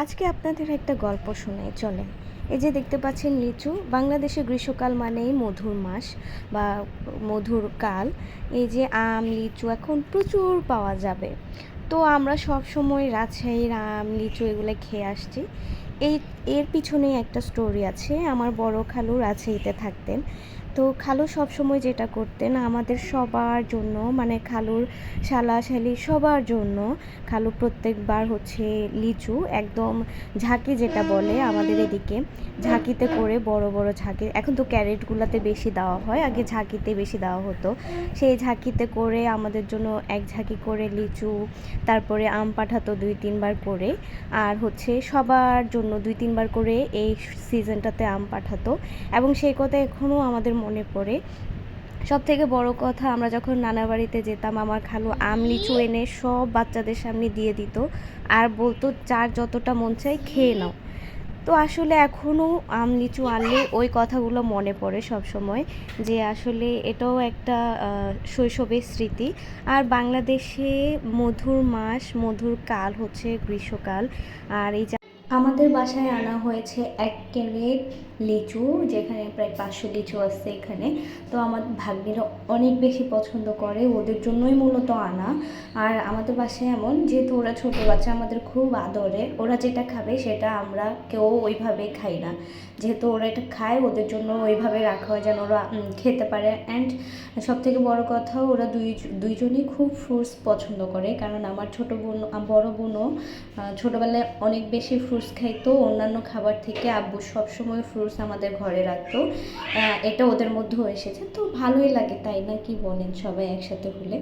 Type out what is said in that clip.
আজকে আপনাদের একটা গল্প শোনাই চলেন। এই যে দেখতে পাচ্ছেন লিচু, বাংলাদেশে গ্রীষ্মকাল মানেই মধুর মাস বা মধুর কাল। এই যে আম, লিচু এখন প্রচুর পাওয়া যাবে। তো আমরা সব সময় রাজশাহীর আম, লিচু এগুলো খেয়ে আসছি। এই এর পিছনেই একটা স্টোরি আছে। আমার বড় খালু রাজশাহীতে থাকতেন। তো খালু সবসময় যেটা করতেন আমাদের সবার জন্য, মানে খালুর শালা শালি সবার জন্য খালু প্রত্যেকবার হচ্ছে লিচু একদম ঝাঁকি যেটা বলে আমাদের এদিকে, ঝাঁকিতে করে বড় বড় ঝাঁকি, এখন তো ক্যারেটগুলোতে বেশি দেওয়া হয়, আগে ঝাঁকিতে বেশি দেওয়া হতো। সেই ঝাঁকিতে করে আমাদের জন্য এক ঝাঁকি করে লিচু, তারপরে আম পাঠাতো 2-3 বার করে। আর হচ্ছে সবার জন্য 2-3 বার করে এই সিজনটাতে আম পাঠাতো। এবং সেই কথা এখনও আমাদের মনে পড়ে। সব থেকে বড় কথা, আমরা যখন নানা বাড়িতে যেতাম আমার খালু আম লিচু এনে সব বাচ্চাদের সামনে দিয়ে দিত আর বলতো যার যতটা মন চাই খেয়ে নাও। তো আসলে এখনও আম লিচু আনলে ওই কথাগুলো মনে পড়ে সব সময়, যে আসলে এটাও একটা শৈশবের স্মৃতি। আর বাংলাদেশে মধুর মাস, মধুর কাল হচ্ছে গ্রীষ্মকাল। আর এই আমাদের বাসায় আনা হয়েছে 1 ক্যারেট লিচু, যেখানে প্রায় 500 লিচু আছে এখানে। তো আমার ভাগ্নিরা অনেক বেশি পছন্দ করে, ওদের জন্যই মূলত আনা। আর আমাদের বাসায় এমন, যেহেতু ওরা ছোটো বাচ্চা আমাদের খুব আদরে, ওরা যেটা খাবে সেটা আমরা কেউ ওইভাবে খাই না। যেহেতু ওরা এটা খায় ওদের জন্য ওইভাবে রাখা হয় যেন ওরা খেতে পারে। অ্যান্ড সবথেকে বড় কথা, ওরা দুইজনই খুব ফ্রুটস পছন্দ করে, কারণ আমার ছোটো বোন, বড় বোনও ছোটোবেলায় অনেক বেশি ফ্রুটস খাইতো অন্যান্য খাবার থেকে। আব্বু সবসময় ফ্রুটস আমাদের ঘরে রাখতো। এটা ওদের মধ্যেও এসেছে, তো ভালোই লাগে তাই না, কি বলেন সবাই একসাথে হলে?